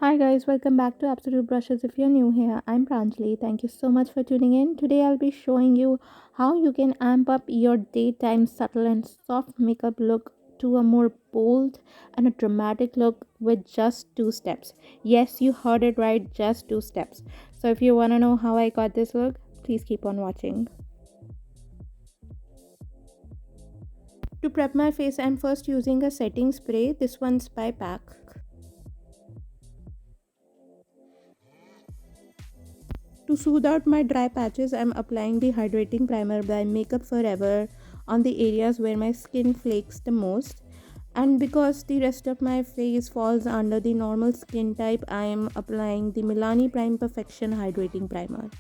Hi guys, welcome back to Absolute Brushes. If you're new here, I'm Pranjali. Thank you so much for tuning in. Today I'll be showing you how you can amp up your daytime subtle and soft makeup look to a more bold and a dramatic look with just two steps. Yes, you heard it right, just two steps. So if you want to know how I got this look, please keep on watching. To prep my face, I'm first using a setting spray. This one's by Pack. To soothe out my dry patches, I'm applying the hydrating primer by Makeup Forever on the areas where my skin flakes the most. And because the rest of my face falls under the normal skin type, I am applying the Milani Prime Perfection Hydrating Primer.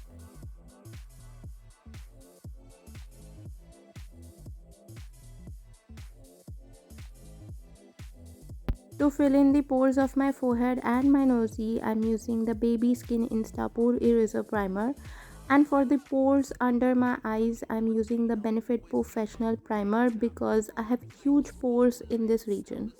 To fill in the pores of my forehead and my nosy, I'm using the Baby Skin Insta Pore Eraser Primer. And for the pores under my eyes, I'm using the Benefit Professional Primer because I have huge pores in this region.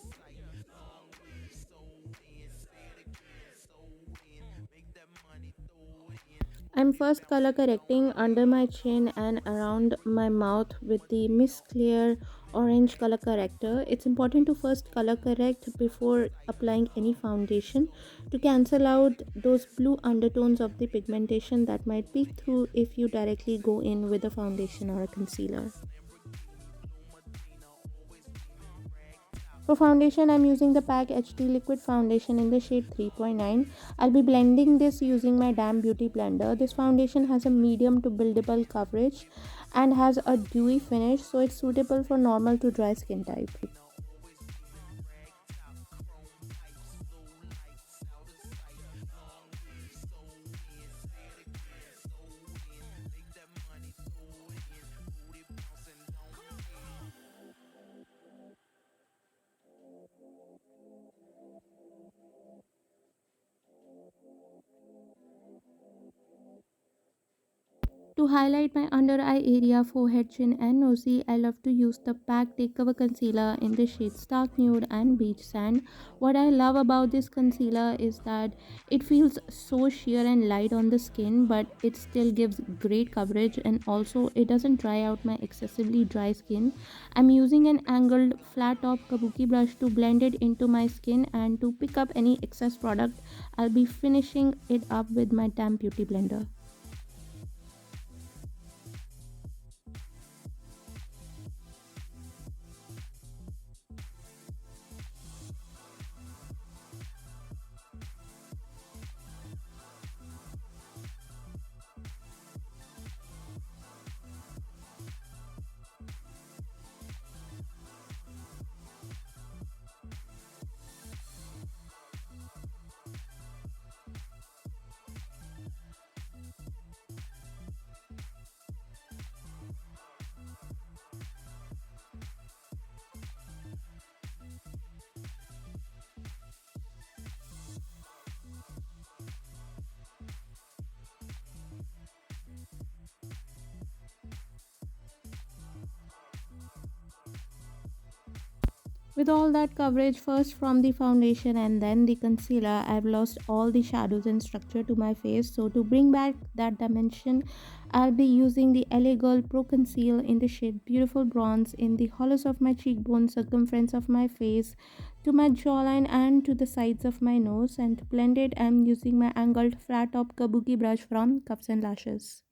I'm first color correcting under my chin and around my mouth with the Miss Clear orange color corrector. It's important to first color correct before applying any foundation to cancel out those blue undertones of the pigmentation that might peek through if you directly go in with a foundation or a concealer. For foundation, I'm using the PAC HD Liquid Foundation in the shade 3.9. I'll be blending this using my Damn Beauty blender. This foundation has a medium to buildable coverage and has a dewy finish, so it's suitable for normal to dry skin type. To highlight my under eye area, forehead, chin, and nosy, I love to use the PAC Take Cover Concealer in the shades Stark Nude and Beach Sand. What I love about this concealer is that it feels so sheer and light on the skin, but it still gives great coverage, and also it doesn't dry out my excessively dry skin. I'm using an angled flat top kabuki brush to blend it into my skin, and to pick up any excess product, I'll be finishing it up with my damp beauty blender. With all that coverage, first from the foundation and then the concealer, I've lost all the shadows and structure to my face. So to bring back that dimension, I'll be using the LA Girl Pro Conceal in the shade Beautiful Bronze in the hollows of my cheekbone, circumference of my face, to my jawline and to the sides of my nose. And to blend it, I'm using my angled flat top kabuki brush from Cuffs and Lashes.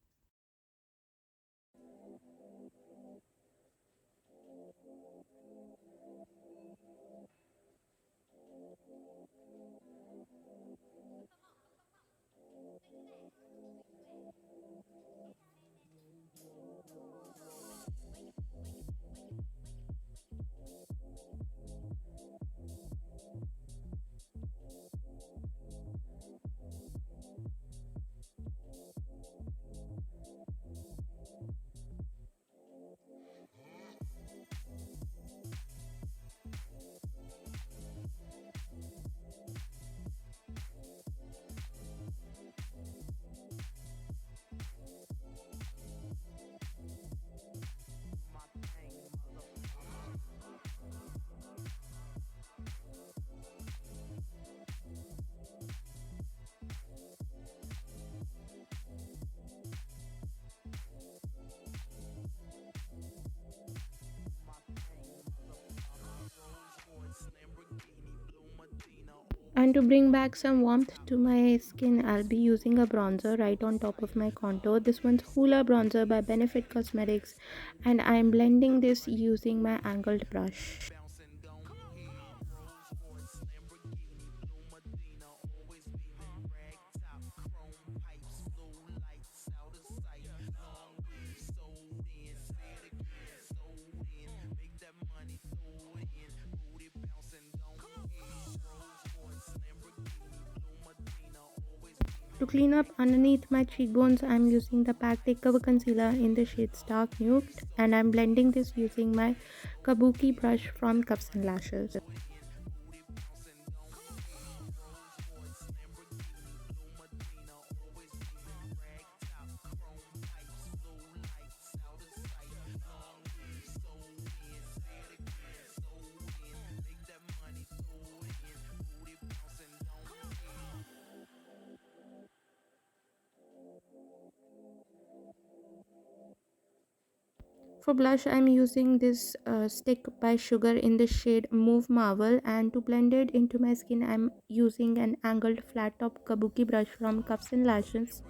And to bring back some warmth to my skin, I'll be using a bronzer right on top of my contour. This one's Hoola Bronzer by Benefit Cosmetics, and I'm blending this using my angled brush. To clean up underneath my cheekbones, I'm using the Pack Take Cover Concealer in the shade Stark Nude, and I'm blending this using my Kabuki brush from Cuffs and Lashes. For blush, I'm using this stick by Sugar in the shade Mauve Marble, and to blend it into my skin, I'm using an angled flat top kabuki brush from Cuffs and Lashes.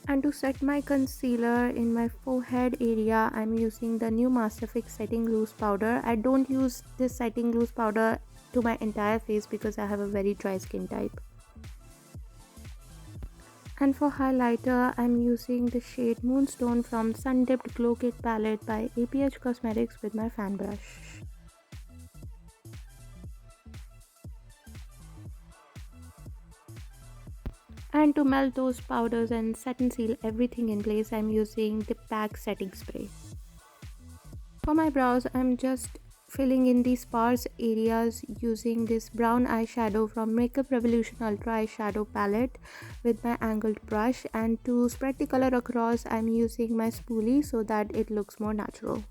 And to set my concealer in my forehead area, I'm using the new Masterfix Setting Loose Powder. I don't use this setting loose powder to my entire face because I have a very dry skin type. And for highlighter, I'm using the shade Moonstone from Sun Dipped Glow Kit palette by APH Cosmetics with my fan brush. And to melt those powders and set and seal everything in place, I'm using the PAC setting spray. For my brows, I'm just filling in the sparse areas using this brown eyeshadow from Makeup Revolution Ultra Eyeshadow Palette with my angled brush, and to spread the color across, I'm using my spoolie so that it looks more natural.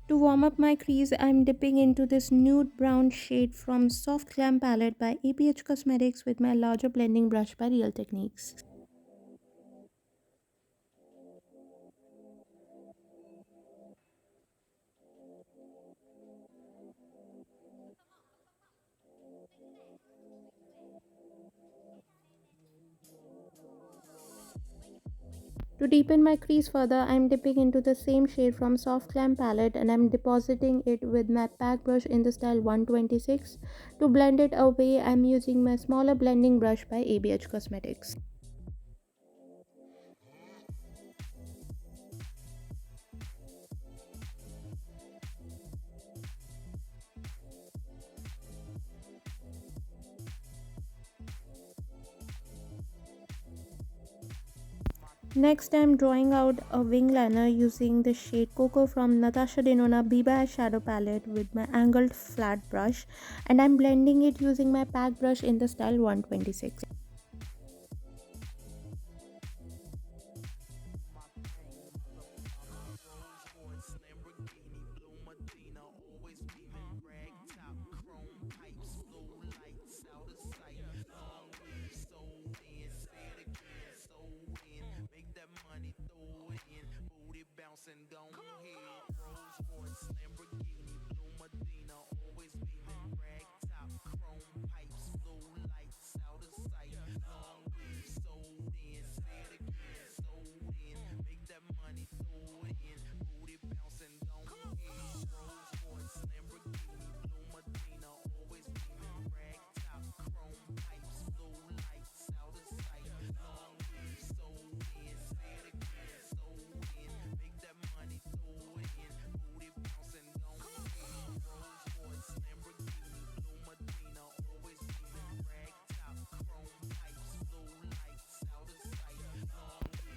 To warm up my crease, I'm dipping into this nude brown shade from Soft Glam palette by APH Cosmetics with my larger blending brush by Real Techniques. To deepen my crease further, I'm dipping into the same shade from Soft Glam palette, and I'm depositing it with my pack brush in the style 126. To blend it away, I'm using my smaller blending brush by ABH Cosmetics. Next, I'm drawing out a wing liner using the shade Cocoa from Natasha Denona Biba Shadow Palette with my angled flat brush, and I'm blending it using my pack brush in the style 126.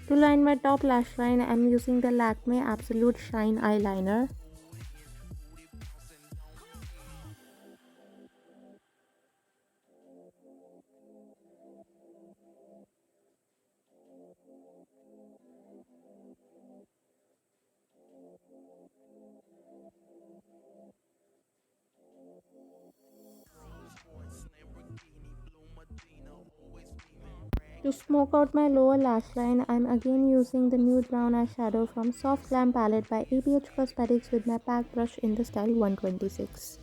To line my top lash line, I'm using the Lakme Absolute Shine Eyeliner. To smoke out my lower lash line, I'm again using the nude brown eyeshadow from Soft Glam palette by ABH Cosmetics with my pack brush in the style 126.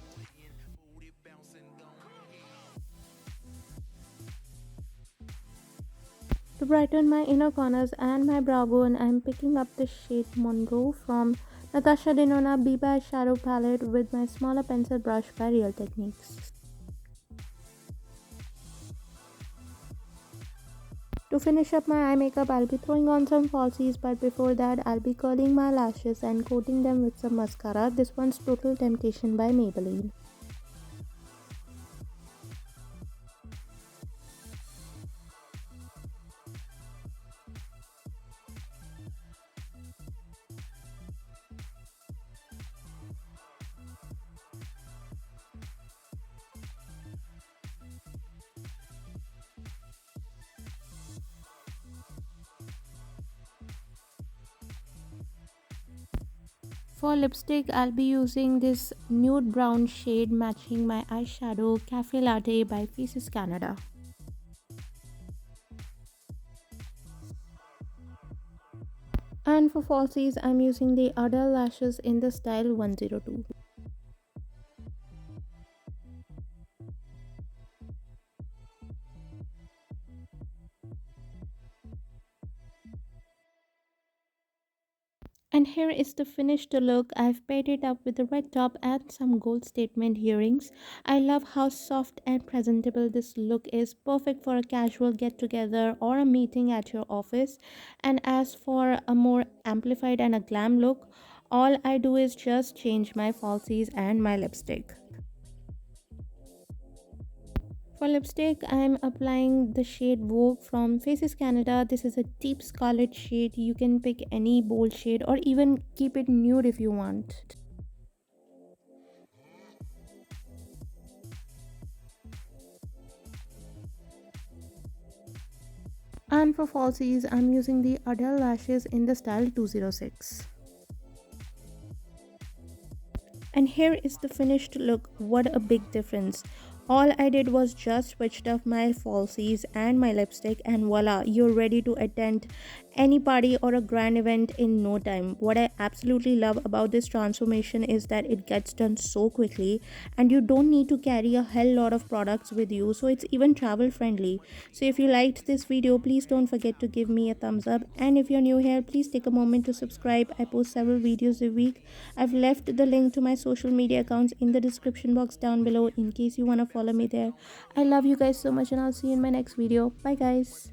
To brighten my inner corners and my brow bone, I'm picking up the shade Monroe from Natasha Denona Biba eyeshadow palette with my smaller pencil brush by Real Techniques. To finish up my eye makeup, I'll be throwing on some falsies, but before that, I'll be curling my lashes and coating them with some mascara. This one's Total Temptation by Maybelline. For lipstick, I'll be using this nude brown shade matching my eyeshadow Cafe Latte by Faces Canada. And for falsies, I'm using the Ardell lashes in the style 102. And here is the finished look. I've paired it up with a red top and some gold statement earrings. I love how soft and presentable this look is, perfect for a casual get together or a meeting at your office. And as for a more amplified and a glam look, all I do is just change my falsies and my lipstick. For lipstick, I'm applying the shade Vogue from Faces Canada. This is a deep scarlet shade. You can pick any bold shade or even keep it nude if you want. And for falsies, I'm using the Adele lashes in the style 206. And here is the finished look. What a big difference. All I did was just switched up my falsies and my lipstick, and voila, you're ready to attend any party or a grand event in no time. What I absolutely love about this transformation is that it gets done so quickly and you don't need to carry a hell lot of products with you, so it's even travel friendly. So if you liked this video, please don't forget to give me a thumbs up, and if you're new here, please take a moment to subscribe. I post several videos a week. I've left the link to my social media accounts in the description box down below in case you want to follow me there. I love you guys so much, and I'll see you in my next video. Bye guys.